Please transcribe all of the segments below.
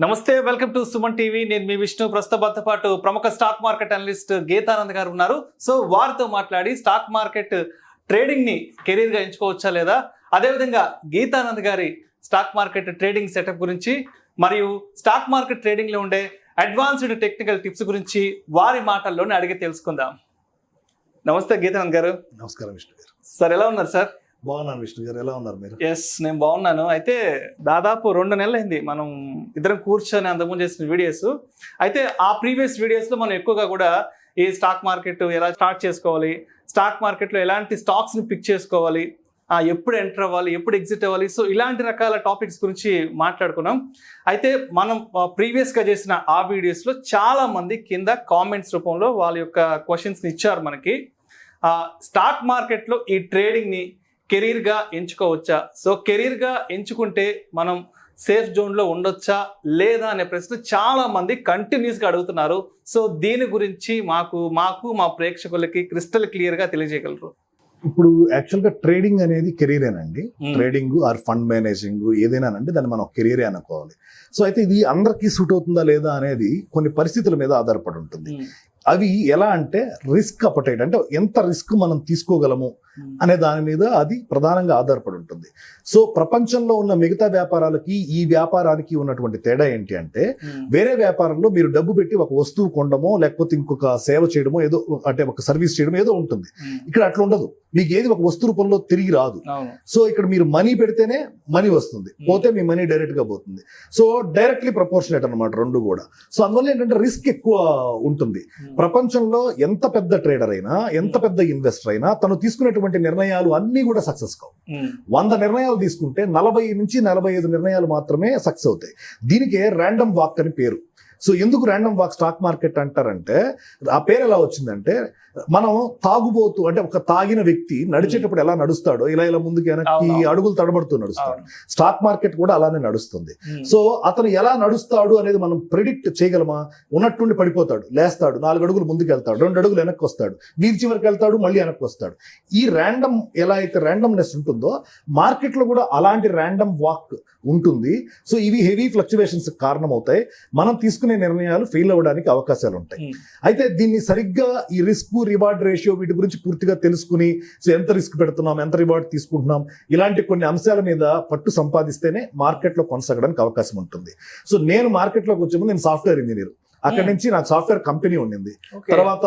నమస్తే, welcome to Suman TV. నేను మీ విష్ణు. ప్రస్తుతంతో పాటు ప్రముఖ స్టాక్ మార్కెట్ అనలిస్ట్ గీతానంద్ గారు ఉన్నారు. సో వారితో మాట్లాడి స్టాక్ మార్కెట్ ట్రేడింగ్ ని కెరీర్ గా ఎంచుకోవచ్చా లేదా, అదేవిధంగా గీతానంద్ గారి స్టాక్ మార్కెట్ ట్రేడింగ్ సెటప్ గురించి మరియు స్టాక్ మార్కెట్ ట్రేడింగ్ లో ఉండే అడ్వాన్స్డ్ టెక్నికల్ టిప్స్ గురించి వారి మాటల్లోనే అడిగి తెలుసుకుందాం. నమస్తే గీతానంద్ గారు. నమస్కారం విష్ణు గారు. సార్ ఎలా ఉన్నారు సార్? బాగున్నాను విష్ణు గారు, ఎలా ఉన్నారు మీరు? ఎస్, నేను బాగున్నాను. అయితే దాదాపు 2 నెలలు అయింది మనం ఇద్దరం కూర్చొని అంతకుముందు చేసిన వీడియోస్. అయితే ఆ ప్రీవియస్ వీడియోస్లో మనం ఎక్కువగా కూడా ఈ స్టాక్ మార్కెట్ ఎలా స్టార్ట్ చేసుకోవాలి, స్టాక్ మార్కెట్లో ఎలాంటి స్టాక్స్ని పిక్ చేసుకోవాలి, ఎప్పుడు ఎంటర్ అవ్వాలి, ఎప్పుడు ఎగ్జిట్ అవ్వాలి, సో ఇలాంటి రకాల టాపిక్స్ గురించి మాట్లాడుకున్నాం. అయితే మనం ప్రీవియస్గా చేసిన ఆ వీడియోస్లో చాలామంది కింద కామెంట్స్ రూపంలో వాళ్ళ యొక్క క్వశ్చన్స్ని ఇచ్చారు మనకి. స్టాక్ మార్కెట్లో ఈ ట్రేడింగ్ని కెరీర్గా ఎంచుకోవచ్చా, సో కెరీర్గా ఎంచుకుంటే మనం సేఫ్ జోన్లో ఉండొచ్చా లేదా అనే ప్రశ్న చాలా మంది కంటిన్యూస్గా అడుగుతున్నారు. సో దీని గురించి మా ప్రేక్షకులకి క్రిస్టల్ క్లియర్గా తెలియజేయగలరు? ఇప్పుడు యాక్చువల్గా ట్రేడింగ్ అనేది కెరీరేనండి. ట్రేడింగ్ ఆర్ ఫండ్ మేనేజింగ్ ఏదైనానండి దాన్ని మనం కెరీరే అనుకోవాలి. సో అయితే ఇది అందరికీ సూట్ అవుతుందా లేదా అనేది కొన్ని పరిస్థితుల మీద ఆధారపడి ఉంటుంది. అవి ఎలా అంటే రిస్క్ అపటైట్, అంటే ఎంత రిస్క్ మనం తీసుకోగలము అనే దాని మీద అది ప్రధానంగా ఆధారపడి ఉంటుంది. సో ప్రపంచంలో ఉన్న మిగతా వ్యాపారాలకి ఈ వ్యాపారానికి ఉన్నటువంటి తేడా ఏంటి అంటే, వేరే వ్యాపారంలో మీరు డబ్బు పెట్టి ఒక వస్తువు కొనడమో లేకపోతే ఇంకొక సేవ చేయడమో ఏదో, అంటే ఒక సర్వీస్ చేయడం ఏదో ఉంటుంది. ఇక్కడ అట్లా ఉండదు. మీకు ఏది ఒక వస్తు రూపంలో తిరిగి రాదు. సో ఇక్కడ మీరు మనీ పెడితేనే మనీ వస్తుంది, పోతే మీ మనీ డైరెక్ట్ గా పోతుంది. సో డైరెక్ట్లీ ప్రపోర్షనేట్ అనమాట రెండు కూడా. సో అందువల్ల ఏంటంటే రిస్క్ ఎక్కువ ఉంటుంది. ప్రపంచంలో ఎంత పెద్ద ట్రేడర్ అయినా, ఎంత పెద్ద ఇన్వెస్టర్ అయినా తను తీసుకునేటువంటి నిర్ణయాలు అన్ని కూడా సక్సెస్ కావు. 100 నిర్ణయాలు తీసుకుంటే 40 నుంచి 45 నిర్ణయాలు మాత్రమే సక్సెస్ అవుతాయి. దీనికే ర్యాండమ్ వాక్ అని పేరు. సో ఎందుకు ర్యాండమ్ వాక్ స్టాక్ మార్కెట్ అంటారంటే, ఆ పేరు ఎలా వచ్చిందంటే, మనం తాగుబోతూ, అంటే ఒక తాగిన వ్యక్తి నడిచేటప్పుడు ఎలా నడుస్తాడో ఇలా ఇలా ముందుకు వెనక్కి అడుగులు తడబడుతూ నడుస్తాడు. స్టాక్ మార్కెట్ కూడా అలానే నడుస్తుంది. సో అతను ఎలా నడుస్తాడు అనేది మనం ప్రిడిక్ట్ చేయగలమా? ఉన్నట్టుండి పడిపోతాడు, లేస్తాడు, 4 అడుగులు ముందుకు వెళ్తాడు, 2 అడుగులు వెనక్కి వస్తాడు, వీధి చివరికి వెళ్తాడు, మళ్ళీ వెనక్కి వస్తాడు. ఈ ర్యాండమ్ ఎలా అయితే ర్యాండమ్నెస్ ఉంటుందో మార్కెట్ లో కూడా అలాంటి ర్యాండమ్ వాక్ ఉంటుంది. సో ఇవి హెవీ ఫ్లక్చువేషన్స్ కారణం అవుతాయి. మనం తీసుకునే నిర్ణయాలు ఫెయిల్ అవ్వడానికి అవకాశాలు ఉంటాయి. అయితే దీన్ని సరిగ్గా ఈ రిస్క్ రివార్డ్ రేషియో వీటి గురించి పూర్తిగా తెలుసుకుని, సో ఎంత రిస్క్ పెడుతున్నాం, ఎంత రివార్డ్ తీసుకుంటున్నాం, ఇలాంటి కొన్ని అంశాల మీద పట్టు సంపాదిస్తేనే మార్కెట్లో కొనసాగడానికి అవకాశం ఉంటుంది. సో నేను మార్కెట్లోకి వచ్చే ముందు నేను సాఫ్ట్వేర్ ఇంజనీర్. అక్కడి నుంచి నాకు సాఫ్ట్వేర్ కంపెనీ ఉండింది. తర్వాత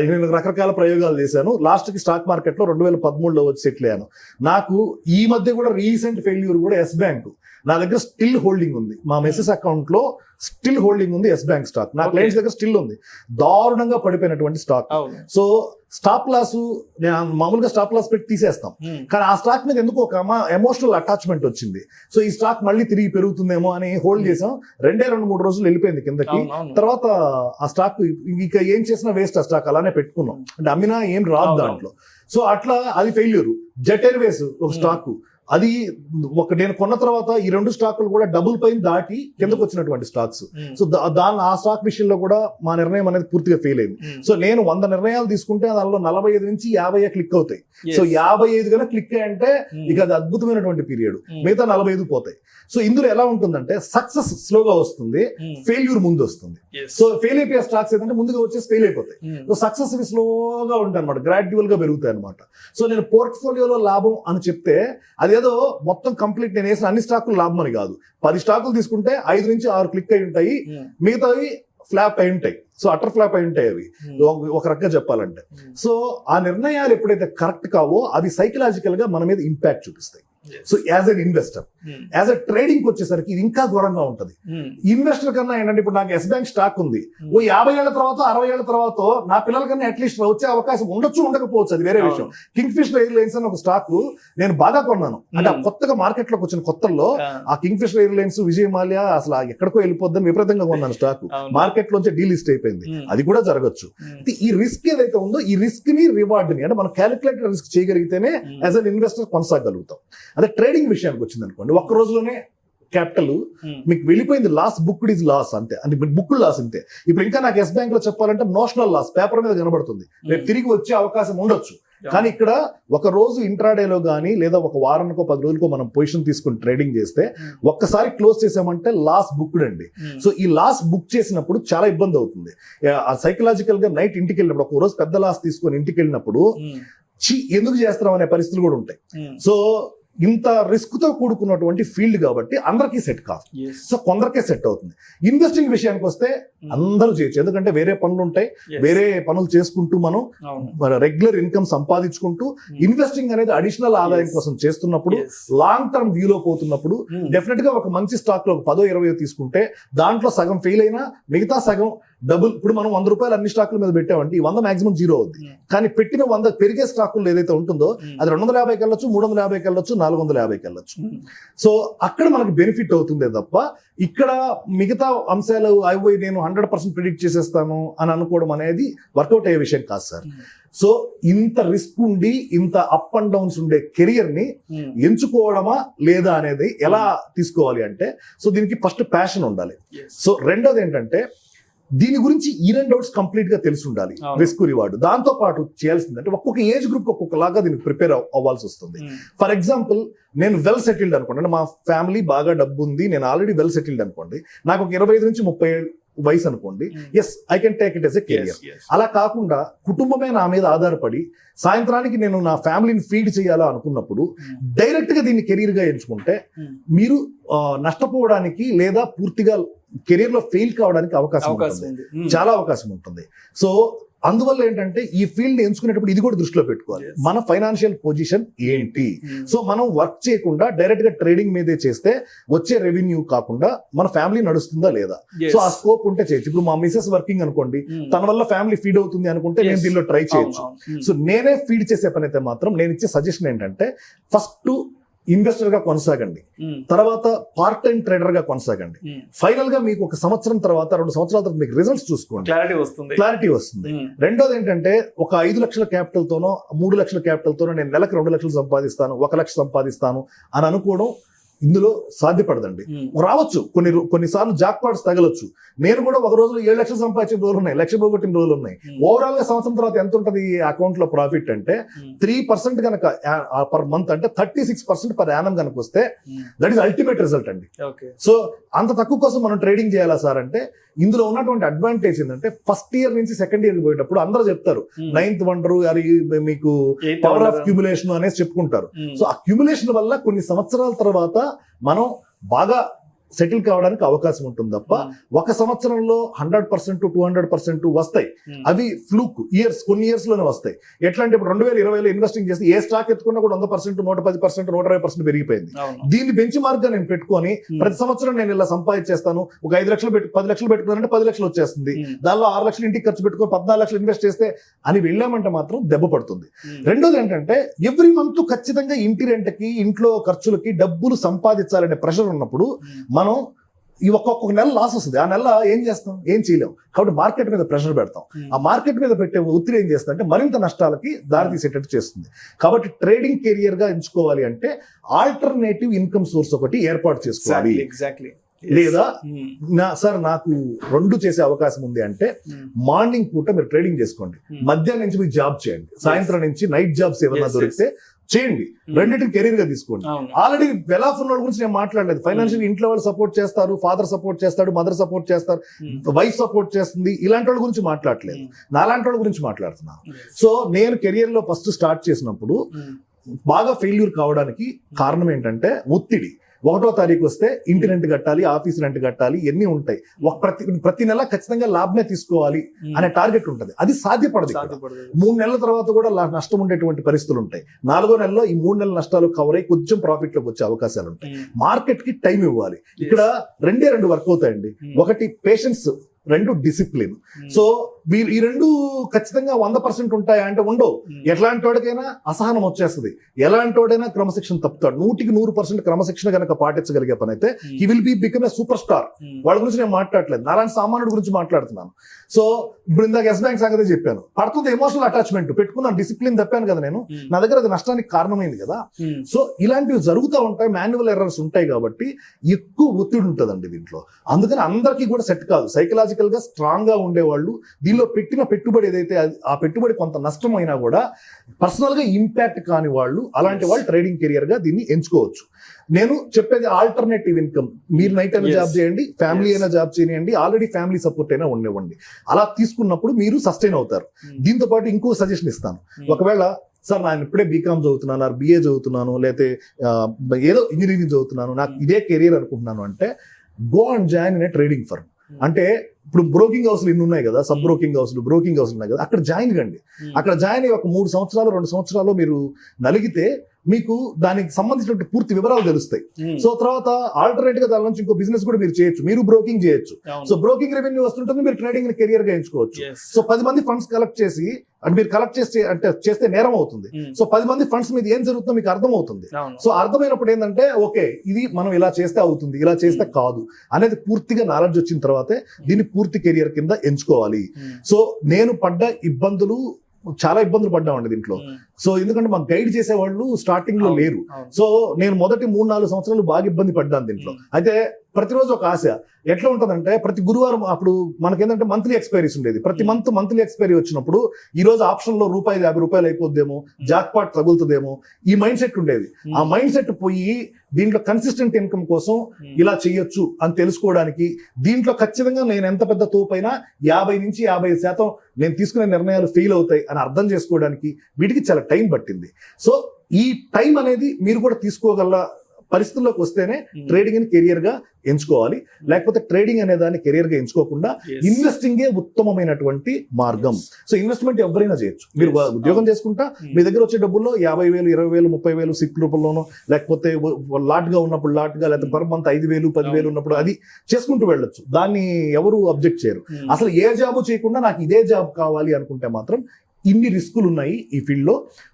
నేను రకరకాల ప్రయోగాలు చేశాను. లాస్ట్కి స్టాక్ మార్కెట్లో 2013లో వచ్చి సెటిల్ అయ్యాను. నాకు ఈ మధ్య కూడా రీసెంట్ ఫెయిల్యూర్ కూడా ఎస్ బ్యాంక్. నా దగ్గర స్టిల్ హోల్డింగ్ ఉంది. మా మెసెస్ అకౌంట్ లో స్టిల్ హోల్డింగ్ ఉంది ఎస్ బ్యాంక్ స్టాక్. నా క్లయింట్స్ దగ్గర స్టిల్ ఉంది. దారుణంగా పడిపోయినటువంటి స్టాక్. సో స్టాప్ లాస్, మామూలుగా స్టాప్ లాస్ పెట్టి తీసేస్తాం, కానీ ఆ స్టాక్ మీద ఎందుకు ఒక ఎమోషనల్ అటాచ్మెంట్ వచ్చింది. సో ఈ స్టాక్ మళ్ళీ తిరిగి పెరుగుతుందేమో అని హోల్డ్ చేసాం. 2-3 రోజులు వెళ్ళిపోయింది కిందకి. తర్వాత ఆ స్టాక్ ఇక ఏం చేసినా వేస్ట్. ఆ స్టాక్ అలానే పెట్టుకున్నాం, అంటే అమ్మినా ఏం రాదు దాంట్లో. సో అట్లా అది ఫెయిల్యూర్. జెట్ ఎయిర్వేస్ ఒక స్టాక్, అది నేను కొన్న తర్వాత ఈ 2 స్టాకులు కూడా డబుల్ పైన దాటి కిందకు వచ్చినటువంటి స్టాక్స్. సో ఆ స్టాక్ విషయంలో కూడా మా నిర్ణయం అనేది పూర్తిగా ఫెయిల్ అయింది. సో నేను 100 నిర్ణయాలు తీసుకుంటే దానిలో 45 నుంచి 50 క్లిక్ అవుతాయి. సో 55 కన్నా క్లిక్ అయ్యంటే ఇక అది అద్భుతమైనటువంటి పీరియడ్. మిగతా 45 పోతాయి. సో ఇందులో ఎలా ఉంటుందంటే, సక్సెస్ స్లోగా వస్తుంది, ఫెయిల్యూర్ ముందు వస్తుంది. సో ఫెయిల్ అయిపోయే స్టాక్స్ ఏంటంటే ముందుగా వచ్చేసి ఫెయిల్ అయిపోతాయి. సో సక్సెస్ స్లోగా ఉంటాయి అనమాట, గ్రాడ్యువల్ గా పెరుగుతాయి అనమాట. సో నేను పోర్ట్ఫోలియోలో లాభం అని చెప్తే అదేదో మొత్తం కంప్లీట్ నేను వేసిన అన్ని స్టాకులు లాభం అని కాదు. 10 స్టాకులు తీసుకుంటే 5 నుంచి 6 క్లిక్ అయి ఉంటాయి, మిగతావి ఫ్లాప్ అయి ఉంటాయి. సో అటర్ ఫ్లాప్ అయి ఉంటాయి అవి, ఒక రకంగా చెప్పాలంటే. సో ఆ నిర్ణయాలు ఎప్పుడైతే కరెక్ట్ కావో అవి సైకలాజికల్ గా మన మీద ఇంపాక్ట్ చూపిస్తాయి. So as an investor, as a trading వచ్చేసరికి ఇది ఇంకా ఘోరంగా ఉంటుంది. ఇన్వెస్టర్ కన్నా ఏంటంటే, ఇప్పుడు నాకు ఎస్ బ్యాంక్ స్టాక్ ఉంది, ఓ 50 ఏళ్ల తర్వాత 60 ఏళ్ల తర్వాత నా పిల్లల కన్నా అట్లీస్ట్ వచ్చే అవకాశం ఉండొచ్చు, ఉండకపోవచ్చు, అది వేరే విషయం. కింగ్ ఫిషర్ ఎయిర్లైన్స్ అని ఒక స్టాక్ నేను బాగా కొన్నాను. అంటే కొత్తగా మార్కెట్ లోకి వచ్చిన కొత్తల్లో ఆ Kingfisher airlines, Vijay Mallya అసలు ఎక్కడికో వెళ్ళిపోద్దని విపరీతంగా కొన్నాను స్టాక్. మార్కెట్ లోంచి డీలిస్ట్ అయిపోయింది. అది కూడా జరగచ్చు. ఈ రిస్క్ ఏదైతే ఉందో, ఈ రిస్క్ ని రివార్డ్ ని, అంటే మనం క్యాలిక్యులేటెడ్ రిస్క్ చేయగలిగితేనే యాజ్ అన్ ఇన్వెస్టర్ కొనసాగలుగుతాం. అదే ట్రేడింగ్ విషయానికి వచ్చింది అనుకోండి, ఒక్క రోజులోనే క్యాపిటల్ మీకు వెళ్ళిపోయింది, లాస్ బుక్డ్ ఈజ్ లాస్ అంతే, అంటే బుక్ లాస్ అంతే. ఇప్పుడు ఇంకా నాకు ఎస్ బ్యాంక్ లో చెప్పాలంటే నోషనల్ లాస్ పేపర్ మీద కనబడుతుంది, రేపు తిరిగి వచ్చే అవకాశం ఉండొచ్చు, కానీ ఇక్కడ ఒక రోజు ఇంట్రాడేలో కానీ లేదా ఒక వారానికో 10 రోజులకో మనం పొజిషన్ తీసుకుని ట్రేడింగ్ చేస్తే ఒక్కసారి క్లోజ్ చేసామంటే లాస్ బుక్డ్ అండి. సో ఈ లాస్ బుక్ చేసినప్పుడు చాలా ఇబ్బంది అవుతుంది. సైకలాజికల్ గా నైట్ ఇంటికి వెళ్ళినప్పుడు ఒక రోజు పెద్ద లాస్ తీసుకొని ఇంటికి వెళ్ళినప్పుడు ఎందుకు చేస్తున్నాం అనే పరిస్థితులు కూడా ఉంటాయి. సో ఇంత రిస్క్ తో కూడుకున్నటువంటి ఫీల్డ్ కాబట్టి అందరికీ సెట్ కాదు. సో కొందరికే సెట్ అవుతుంది. ఇన్వెస్టింగ్ విషయానికి వస్తే అందరూ చేయొచ్చు, ఎందుకంటే వేరే పనులు ఉంటాయి, వేరే పనులు చేసుకుంటూ మనం రెగ్యులర్ ఇన్కమ్ సంపాదించుకుంటూ ఇన్వెస్టింగ్ అనేది అడిషనల్ ఆదాయం కోసం చేస్తున్నప్పుడు లాంగ్ టర్మ్ వ్యూలో పోతున్నప్పుడు డెఫినెట్ గా ఒక మంచి స్టాక్ లో 10-20 తీసుకుంటే దాంట్లో సగం ఫెయిల్ అయినా మిగతా సగం డబుల్. ఇప్పుడు మనం 100 రూపాయలు అన్ని స్టాకుల మీద పెట్టామంటే ఈ 100 మాక్సిమం 0 అవుద్ది. కానీ పెట్టిన 100 పెరిగే స్టాకులు ఏదైతే ఉంటుందో అది 250కి వెళ్ళొచ్చు, 350కి వెళ్ళొచ్చు, 450కి వెళ్ళొచ్చు. సో అక్కడ మనకి బెనిఫిట్ అవుతుందే తప్ప ఇక్కడ మిగతా అంశాలు అయిపోయి నేను 100% ప్రిడిక్ట్ చేసేస్తాను అని అనుకోవడం అనేది వర్కౌట్ అయ్యే విషయం కాదు సార్. సో ఇంత రిస్క్ ఉండి ఇంత అప్ అండ్ డౌన్స్ ఉండే కెరియర్ ని ఎంచుకోవడమా లేదా అనేది ఎలా తీసుకోవాలి అంటే, సో దీనికి ఫస్ట్ ప్యాషన్ ఉండాలి. సో రెండోది ఏంటంటే దీని గురించి ఇన్ అండ్ అవుట్స్ కంప్లీట్ గా తెలిసి ఉండాలి, రిస్క్ రివార్డ్. దాంతో పాటు చేయాల్సింది అంటే ఒక్కొక్క ఏజ్ గ్రూప్ ఒక్కొక్కలాగా దీనికి ప్రిపేర్ అవ్వాల్సి వస్తుంది. ఫర్ ఎగ్జాంపుల్ నేను వెల్ సెటిల్డ్ అనుకోండి, మా ఫ్యామిలీ బాగా డబ్బు ఉంది, నేను ఆల్రెడీ వెల్ సెటిల్డ్ అనుకోండి, నాకు ఒక 25 నుంచి 30 వయసు అనుకోండి, as I can take it as a career. అలా కాకుండా కుటుంబమే నా మీద ఆధారపడి సాయంత్రానికి నేను నా ఫ్యామిలీని ఫీడ్ చేయాలా అనుకున్నప్పుడు డైరెక్ట్ గా దీన్ని కెరీర్ గా ఎంచుకుంటే మీరు నష్టపోవడానికి లేదా పూర్తిగా కెరీర్ లో ఫెయిల్ కావడానికి అవకాశం ఉంటుంది, చాలా అవకాశం ఉంటుంది. సో అందువల్ల ఏంటంటే ఈ ఫీల్డ్ ఎంచుకునేటప్పుడు ఇది కూడా దృష్టిలో పెట్టుకోవాలి, మన ఫైనాన్షియల్ పొజిషన్ ఏంటి. సో మనం వర్క్ చేయకుండా డైరెక్ట్ గా ట్రేడింగ్ మీదే చేస్తే వచ్చే రెవెన్యూ కాకుండా మన ఫ్యామిలీ నడుస్తుందా లేదా, సో ఆ స్కోప్ ఉంటే చేయొచ్చు. ఇప్పుడు మా మిసెస్ వర్కింగ్ అనుకోండి, తన వల్ల ఫ్యామిలీ ఫీడ్ అవుతుంది అనుకుంటే నేను దీనిలో ట్రై చేయొచ్చు. సో నేనే ఫీడ్ చేసే పని అయితే మాత్రం నేను ఇచ్చే సజెషన్ ఏంటంటే ఫస్ట్ ఇన్వెస్టర్ గా కొనసాగండి, తర్వాత పార్ట్ టైం ట్రేడర్ గా కొనసాగండి. ఫైనల్ గా మీకు 1 సంవత్సరం తర్వాత 2 సంవత్సరాల తర్వాత మీకు రిజల్ట్స్ చూసుకోండి, క్లారిటీ వస్తుంది. రెండోది ఏంటంటే ఒక 5 లక్షల క్యాపిటల్ తోనో 3 లక్షల క్యాపిటల్ తోనో నేను నెలకు 2 లక్షలు సంపాదిస్తాను, 1 లక్ష సంపాదిస్తాను అని అనుకోవడం ఇందులో సాధ్యపడదండి. రావచ్చు కొన్నిసార్లు జాక్పాట్స్ తగలొచ్చు. నేను కూడా ఒక రోజులో 7 లక్షలు సంపాదించిన రోజులు ఉన్నాయి, 1 లక్ష పోగొట్టిన రోజులు ఉన్నాయి. ఓవరాల్ గా సంవత్సరం తర్వాత ఎంత ఉంటుంది అకౌంట్ లో ప్రాఫిట్ అంటే 3% కనుక పర్ మంత్ అంటే 36% పర్ యానం కనుక వస్తే దట్ ఈస్ అల్టిమేట్ రిజల్ట్ అండి. సో అంత తక్కువ కోసం మనం ట్రేడింగ్ చేయాలా సార్ అంటే ఇందులో ఉన్నటువంటి అడ్వాంటేజ్ ఏంటంటే ఫస్ట్ ఇయర్ నుంచి సెకండ్ ఇయర్ పోయేటప్పుడు అందరూ చెప్తారు 9th వండరు అది మీకు పవర్ ఆఫ్ క్యూములేషన్ అనేసి చెప్పుకుంటారు. సో ఆ క్యూములేషన్ వల్ల కొన్ని సంవత్సరాల తర్వాత మనం బాగా సెటిల్ కావడానికి అవకాశం ఉంటుంది తప్ప 1 సంవత్సరంలో 100% 200% వస్తాయి. అవి ఫ్లూక్ ఇయర్స్, కొన్ని ఇయర్స్ లోనే వస్తాయి. ఎట్లా అంటే ఇప్పుడు 2020లో ఇన్వెస్టింగ్ చేసి ఏ స్టాక్ ఎత్తుకున్నా కూడా 100%, 110%, 120% పెరిగిపోయింది. దీన్ని బెంచ్ మార్క్ గా నేను పెట్టుకొని ప్రతి సంవత్సరం నేను ఇలా సంపాదించేస్తాను, ఒక 5 లక్షలు 10 లక్షలు పెట్టుకున్నానంటే 10 లక్షలు వచ్చేస్తుంది, దానిలో 6 లక్షలు ఇంటికి ఖర్చు పెట్టుకొని 14 లక్షలు ఇన్వెస్ట్ చేస్తే అని వెళ్ళామంటే మాత్రం దెబ్బ పడుతుంది. రెండోది ఏంటంటే ఎవ్రీ మంత్ ఖచ్చితంగా ఇంటి రెంట్కి, ఇంట్లో ఖర్చులకి డబ్బులు సంపాదించాలనే ప్రెషర్ ఉన్నప్పుడు మనం ఈ ఒక్కొక్క నెల లాస్ వస్తుంది. ఆ నెల ఏం చేస్తాం, ఏం చేయలేం. కాబట్టి మార్కెట్ మీద ప్రెషర్ పెడతాం. ఆ మార్కెట్ మీద పెట్టే ఒత్తిడి ఏం చేస్తుంది అంటే మరింత నష్టాలకి దారి తీసేటట్టు చేస్తుంది. కాబట్టి ట్రేడింగ్ కెరియర్ గా ఎంచుకోవాలి అంటే ఆల్టర్నేటివ్ ఇన్కమ్ సోర్స్ ఒకటి ఏర్పాటు చేసుకోవాలి. లేదా సార్ నాకు 2 చేసే అవకాశం ఉంది అంటే మార్నింగ్ పూట మీరు ట్రేడింగ్ చేసుకోండి, మధ్యాహ్నం నుంచి మీరు జాబ్ చేయండి, సాయంత్రం నుంచి నైట్ జాబ్స్ ఏమైనా దొరికితే చేయండి, రెండింటిని కెరీర్ గా తీసుకోండి. ఆల్రెడీ వెల్ ఆఫ్ ఉన్న గురించి నేను మాట్లాడలేదు. ఫైనాన్షియల్ ఇంట్లో వాళ్ళు సపోర్ట్ చేస్తారు, ఫాదర్ సపోర్ట్ చేస్తాడు, మదర్ సపోర్ట్ చేస్తారు, వైఫ్ సపోర్ట్ చేస్తుంది, ఇలాంటి వాళ్ళ గురించి మాట్లాడలేదు, నాలాంటి వాళ్ళ గురించి మాట్లాడుతున్నాను. సో నేను కెరియర్ లో ఫస్ట్ స్టార్ట్ చేసినప్పుడు బాగా ఫెయిల్యూర్ కావడానికి కారణం ఏంటంటే ఒత్తిడి. 1వ తారీఖు వస్తే ఇంటి రెంట్ కట్టాలి, ఆఫీస్ రెంట్ కట్టాలి, ఎన్ని ఉంటాయి, ప్రతి నెల ఖచ్చితంగా లాభమే తీసుకోవాలి అనే టార్గెట్ ఉంటుంది. అది సాధ్యపడదు. 3 నెలల తర్వాత కూడా నష్టం ఉండేటువంటి పరిస్థితులు ఉంటాయి. 4వ నెలలో ఈ 3 నెలల నష్టాలు కవర్ అయ్యి కొంచెం ప్రాఫిట్ లోకి వచ్చే అవకాశాలు ఉంటాయి. మార్కెట్ కి టైం ఇవ్వాలి. ఇక్కడ 2 వర్క్ అవుతాయండి. ఒకటి పేషెన్స్, 2 డిసిప్లిన్. సో ఈ 2 ఖచ్చితంగా 100% ఉంటాయా అంటే ఉండవు. ఎట్లాంటి వాడికైనా అసహనం వచ్చేస్తుంది, ఎలాంటి వాడైనా క్రమశిక్షణ తప్పుతాడు. 100% క్రమశిక్షణ కనుక పాటించగలిగే పని అయితే he will be become a super star. వాళ్ళ గురించి నేను మాట్లాడలేదు, నాలాంటి సామాన్యుడి గురించి మాట్లాడుతున్నాను. సో ఇప్పుడు ఇందాక ఎస్ బ్యాంక్ సంగతి చెప్పాను, పడుతుంది ఎమోషనల్ అటాచ్మెంట్, పెట్టుకున్నాను, డిసిప్లిన్ తప్పాను కదా నేను, నా దగ్గర అది నష్టానికి కారణమైంది కదా. సో ఇలాంటివి జరుగుతూ ఉంటాయి, మాన్యువల్ ఎర్రర్స్ ఉంటాయి కాబట్టి ఎక్కువ ఒత్తిడి ఉంటుందండి దీంట్లో. అందుకని అందరికీ కూడా సెట్ కాదు. సైకలాజికల్ గా స్ట్రాంగ్ గా ఉండేవాళ్ళు దీనిలో పెట్టిన పెట్టుబడి ఏదైతే ఆ పెట్టుబడి కొంత నష్టం అయినా కూడా పర్సనల్ గా ఇంపాక్ట్ కాని వాళ్ళు అలాంటి వాళ్ళు ట్రేడింగ్ కెరియర్ గా దీన్ని ఎంచుకోవచ్చు. నేను చెప్పేది ఆల్టర్నేటివ్ ఇన్కమ్. మీరు నైట్ అయినా జాబ్ చేయండి, ఫ్యామిలీ అయినా జాబ్ చేయండి, ఆల్రెడీ ఫ్యామిలీ సపోర్ట్ అయినా ఉండేవ్వండి. అలా తీసుకున్నప్పుడు మీరు సస్టైన్ అవుతారు. దీంతో పాటు ఇంకో సజెషన్ ఇస్తాను. ఒకవేళ సార్ నేను ఇప్పుడే బీకామ్ చదువుతున్నాను, BA చదువుతున్నాను, లేకపోతే ఏదో ఇంజనీరింగ్ చదువుతున్నాను, నాకు ఇదే కెరియర్ అనుకుంటున్నాను అంటే go and join in a trading firm. అంటే ఇప్పుడు బ్రోకింగ్ హౌస్లు ఇన్ని ఉన్నాయి కదా, సబ్ బ్రోకింగ్ హౌస్లు, బ్రోకింగ్ హౌస్లు ఉన్నాయి కదా, అక్కడ జాయిన్ కండి. అక్కడ జాయిన్ అయ్యి ఒక 3 సంవత్సరాలు 2 సంవత్సరాలు మీరు నలిగితే మీకు దానికి సంబంధించిన పూర్తి వివరాలు తెలుస్తాయి. సో తర్వాత ఆల్టర్నేట్ గా దాని నుంచి ఇంకో బిజినెస్ కూడా మీరు చేయొచ్చు, మీరు బ్రోకింగ్ చేయొచ్చు. సో బ్రోకింగ్ రెవెన్యూ వస్తుంటుంది, మీరు ట్రేడింగ్ కెరియర్ గా ఎంచుకోవచ్చు. సో 10 మంది ఫండ్స్ కలెక్ట్ చేసి అంటే మీరు కలెక్ట్ చేస్తే నేరం అవుతుంది. సో 10 మంది ఫండ్స్ మీద ఏం జరుగుతుందో మీకు అర్థం అవుతుంది. సో అర్థమైనప్పుడు ఏంటంటే ఓకే ఇది మనం ఇలా చేస్తే అవుతుంది, ఇలా చేస్తే కాదు అనేది పూర్తిగా నాలెడ్జ్ వచ్చిన తర్వాతే దీన్ని పూర్తి కెరియర్ కింద ఎంచుకోవాలి. సో నేను పడ్డ ఇబ్బందులు చాలా ఇబ్బందులు పడ్డామండి దీంట్లో. సో ఎందుకంటే మాకు గైడ్ చేసేవాళ్ళు స్టార్టింగ్ లో లేరు. సో నేను మొదటి 3-4 సంవత్సరాలు బాగా ఇబ్బంది పడ్డాను దీంట్లో. అయితే ప్రతిరోజు ఒక ఆశ. ఎట్లా ఉంటుందంటే ప్రతి గురువారం అప్పుడు మనకేంటంటే మంత్లీ ఎక్స్పైరీస్ ఉండేది. ప్రతి మంత్లీ ఎక్స్పైరీ వచ్చినప్పుడు ఈ రోజు ఆప్షన్ లో ₹50 అయిపోద్దేమో, జాక్ పాట్ తగులుతుందేమో, ఈ మైండ్ సెట్ ఉండేది. ఆ మైండ్ సెట్ పోయి దీంట్లో కన్సిస్టెంట్ ఇన్కమ్ కోసం ఇలా చేయొచ్చు అని తెలుసుకోవడానికి, దీంట్లో ఖచ్చితంగా నేను ఎంత పెద్ద తోపైనా 50 నుంచి 55% నేను తీసుకునే నిర్ణయాలు ఫెయిల్ అవుతాయి అని అర్థం చేసుకోవడానికి వీటికి చాలా టైం పట్టింది. సో ఈ టైం అనేది మీరు కూడా తీసుకోగల పరిస్థితుల్లోకి వస్తేనే ట్రేడింగ్ ని కెరియర్ గా ఎంచుకోవాలి. లేకపోతే ట్రేడింగ్ అనే దాన్ని కెరియర్ గా ఎంచుకోకుండా ఇన్వెస్టింగే ఉత్తమమైనటువంటి మార్గం. సో ఇన్వెస్ట్మెంట్ ఎవరైనా చేయొచ్చు. మీరు ఉద్యోగం చేసుకుంటా మీ దగ్గర వచ్చే డబ్బుల్లో 50,000, 20,000, 30,000 సిప్ రూపంలోనో, లేకపోతే లాట్ గా ఉన్నప్పుడు లాట్ గా, లేకపోతే పర్ మంత్ 5,000, 10,000 ఉన్నప్పుడు అది చేసుకుంటూ వెళ్ళొచ్చు. దాన్ని ఎవరు అబ్జెక్ట్ చేయరు. అసలు ఏ జాబు చేయకుండా నాకు ఇదే జాబ్ కావాలి అనుకుంటే మాత్రం ఇన్ని రిస్కులు ఉన్నాయి ఈ ఫీల్డ్ లో.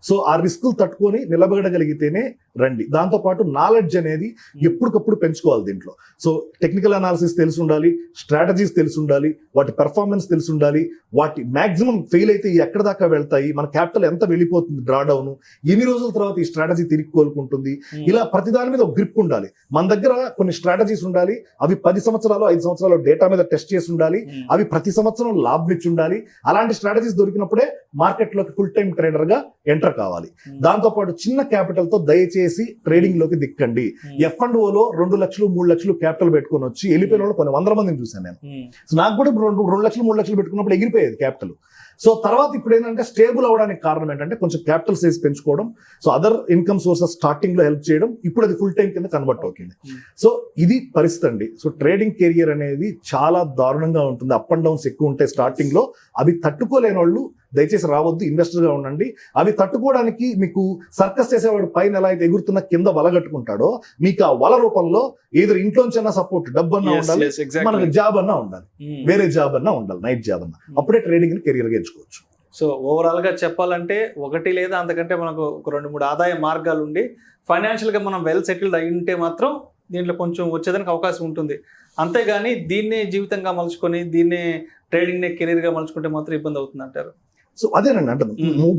సో ఆ రిస్కులు తట్టుకొని నిలబడగలిగితేనే రండి. దాంతోపాటు నాలెడ్జ్ అనేది ఎప్పటికప్పుడు పెంచుకోవాలి దీంట్లో. సో టెక్నికల్ అనాలిసిస్ తెలిసి ఉండాలి, స్ట్రాటజీస్ తెలిసి ఉండాలి, వాటి పెర్ఫార్మెన్స్ తెలిసి ఉండాలి, వాటి మాక్సిమం ఫెయిల్ అయితే ఎక్కడ దాకా వెళ్తాయి, మన క్యాపిటల్ ఎంత వెళ్ళిపోతుంది, డ్రా డౌన్ ఎన్ని రోజుల తర్వాత ఈ స్ట్రాటజీ తిరిగి కోలుకుంటుంది, ఇలా ప్రతి దాని మీద ఒక గ్రిప్ ఉండాలి. మన దగ్గర కొన్ని స్ట్రాటజీస్ ఉండాలి, అవి 10 సంవత్సరాలు 5 సంవత్సరాలు డేటా మీద టెస్ట్ చేసి ఉండాలి, అవి ప్రతి సంవత్సరం లాభం ఇచ్చి ఉండాలి. అలాంటి స్ట్రాటజీస్ దొరికినప్పుడే మార్కెట్ లోకి ఫుల్ టైం ట్రేడర్ గా ఎంటర్ కావాలి. దాంతో పాటు చిన్న క్యాపిటల్ తో దయచేసి ట్రేడింగ్ లోకి దిక్కండి. F&O లో 2 లక్షలు 3 లక్షలు క్యాపిటల్ పెట్టుకొని వచ్చి వెళ్ళిపోయిన వాళ్ళు కొన్ని 100 మందిని చూశాను నేను. సో నాకు కూడా 2 లక్షలు 3 లక్షలు పెట్టుకున్నప్పుడు ఎగిరిపోయేది క్యాపిటల్. సో తర్వాత ఇప్పుడు ఏంటంటే స్టేబుల్ అవడానికి కారణం ఏంటంటే కొంచెం క్యాపిటల్ సైజ్ పెంచుకోవడం, so other income sources starting లో హెల్ప్ చేయడం, ఇప్పుడు అది ఫుల్ టైం కింద కన్వర్ట్ అవుతుంది. సో ఇది పరిస్థితి అండి. సో ట్రేడింగ్ కెరియర్ అనేది చాలా దారుణంగా ఉంటుంది. అప్ అండ్ డౌన్స్ ఎక్కువ ఉంటాయి స్టార్టింగ్ లో. అవి తట్టుకోలేని వాళ్ళు దయచేసి రావద్దు, ఇన్వెస్టర్ గా ఉండండి. అవి తట్టుకోవడానికి మీకు సర్కస్ చేసేవాడు పైన ఎలా అయితే ఎగురుతున్న కింద వల కట్టుకుంటాడో, మీకు ఆ వల రూపంలో ఏదో ఇంట్లోంచన్నా సపోర్ట్, డబ్బు అన్నా ఉండాలి, మనకు జాబ్ అన్నా ఉండాలి, వేరే జాబ్ అన్నా ఉండాలి, నైట్ జాబ్ అన్నా, అప్పుడే ట్రేడింగ్ ని కెరియర్ గా ఎంచుకోవచ్చు. సో ఓవరాల్ గా చెప్పాలంటే ఒకటి లేదా అంతకంటే మనకు ఒక 2-3 ఆదాయ మార్గాలు ఉండి ఫైనాన్షియల్ గా మనం వెల్ సెటిల్డ్ అయి ఉంటే మాత్రం దీంట్లో కొంచెం వచ్చేదానికి అవకాశం ఉంటుంది. అంతేగాని దీన్నే జీవితంగా మలుచుకొని దీన్నే ట్రేడింగ్ నే కెరీర్ గా మలుచుకుంటే మాత్రం ఇబ్బంది అవుతుంది అంటారు. సో అదేనండి అంటే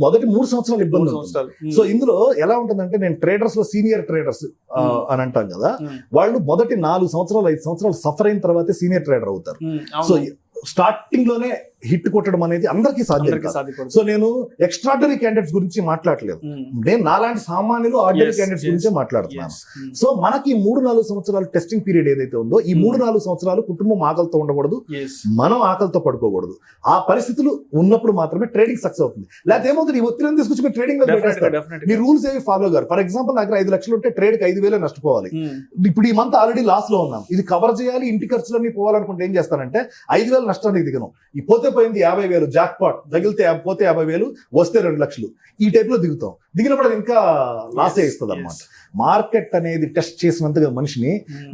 మొదటి 3 సంవత్సరాలు ఇబ్బంది అవుతుంది. సో ఇందులో ఎలా ఉంటుందంటే నేను ట్రేడర్స్ లో సీనియర్ ట్రేడర్స్ అని అంటాం కదా, వాళ్ళు మొదటి 4 సంవత్సరాలు 5 సంవత్సరాలు సఫర్ అయిన తర్వాతే సీనియర్ ట్రేడర్ అవుతారు. సో స్టార్టింగ్ లోనే హిట్ కొట్టడం అనేది అందరికీ సాధ్యం కాదు. సో నేను ఎక్స్ట్రాడనరీ క్యాండిడేట్స్ గురించి మాట్లాడలేదు, నేను నాలాంటి సామాన్యులు ఆర్డినరీ క్యాండిడేట్స్ గురించే మాట్లాడుతున్నాను. సో మనకి 3-4 సంవత్సరాలు టెస్టింగ్ పీరియడ్ ఏదైతే ఉందో, ఈ 3-4 సంవత్సరాలు కుటుంబం ఆకలితో ఉండకూడదు, మనం ఆకలితో పడుకోకూడదు. ఆ పరిస్థితులు ఉన్నప్పుడు మాత్రమే ట్రేడింగ్ సక్సెస్ అవుతుంది. లేకపోతే ఏమవుతుంది, ఈ ఒత్తిడిని తీసుకొచ్చి మీరు ట్రేడింగ్ లో పెట్టేస్తారు, మీ రూల్స్ ఏవి ఫాలో గారు. ఫర్ ఎగ్జాంపుల్ నాకు 5 లక్షలు ఉంటే ట్రేడ్ కి 5,000 నష్టపోవాలి. ఇప్పుడు ఈ మంత్ ఆల్రెడీ లాస్ లో ఉన్నాం, ఇది కవర్ చేయాలి, ఇంటి ఖర్చులన్నీ పోవాలనుకుంటే ఏం చేస్తానంటే 5,000 నష్టానికి దిగను. ఈ పోతే పోయింది 50,000, జాక్ పాట్ తగిలితే పోతే 50,000, వస్తే 2 లక్షలు, ఈ టైప్ లో దిగుతాం. దిగినప్పుడు అది ఇంకా లాసే ఇస్తుంది అనమాట. మార్కెట్ అనేది టెస్ట్ చేసినంతగా మనిషిని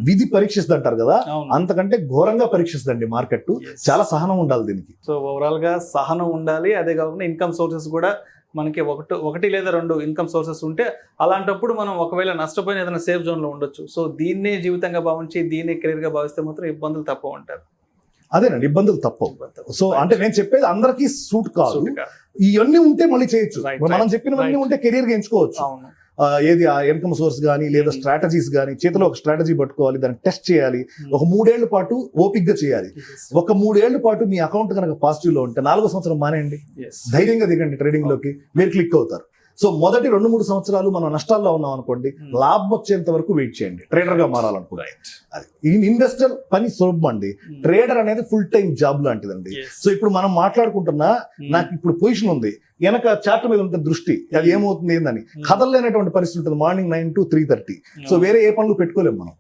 విధి పరీక్షిస్తుంది అంటారు కదా, అంతకంటే ఘోరంగా పరీక్షిస్తుందండి మార్కెట్. చాలా సహనం ఉండాలి దీనికి. సో ఓవరాల్ గా సహనం ఉండాలి. అదే కాకుండా ఇన్కమ్ సోర్సెస్ కూడా మనకి ఒకటి లేదా 2 ఇన్కమ్ సోర్సెస్ ఉంటే అలాంటప్పుడు మనం ఒకవేళ నష్టపోయిన ఏదైనా సేఫ్ జోన్ లో ఉండొచ్చు. సో దీన్నే జీవితంగా భావించి దీన్నే కెరీర్ గా భావిస్తే మాత్రం ఇబ్బందులు తప్ప ఉంటారు. అదేనండి, ఇబ్బందులు తప్పవు. సో అంటే నేను చెప్పేది అందరికీ సూట్ కాదు. ఇవన్నీ ఉంటే మళ్ళీ చేయొచ్చు, మనం చెప్పినవన్నీ ఉంటే కెరీర్ గా ఎంచుకోవచ్చు. ఏది ఆ ఇన్కమ్ సోర్స్ కానీ లేదా స్ట్రాటజీస్ కానీ, చేతిలో ఒక స్ట్రాటజీ పట్టుకోవాలి, దాన్ని టెస్ట్ చేయాలి, ఒక 3 ఏళ్ల పాటు ఓపిక్ గా చేయాలి. ఒక 3 ఏళ్ల పాటు మీ అకౌంట్ కనుక పాజిటివ్ లో ఉంటే 4వ సంవత్సరం మానేయండి, ధైర్యంగా దిగండి, ట్రేడింగ్ లోకి మీరు క్లిక్ అవుతారు. సో మొదటి 2-3 సంవత్సరాలు మనం నష్టాల్లో ఉన్నాం అనుకోండి, లాభం వచ్చేంత వరకు వెయిట్ చేయండి ట్రేడర్ గా మారాలనుకుంటే. ఈ ఇన్వెస్టర్ పని సులభం అండి, ట్రేడర్ అనేది ఫుల్ టైం జాబ్ లాంటిదండి. సో ఇప్పుడు మనం మాట్లాడుకుంటున్నా, నాకు ఇప్పుడు పొజిషన్ ఉంది, వెనక చార్ట్ మీద ఉంటుంది దృష్టి, అది ఏమవుతుంది ఏందని కదలలేనటువంటి పరిస్థితి ఉంటుంది మార్నింగ్ 9 to 3:30. సో వేరే ఏ పనులు పెట్టుకోలేము మనం.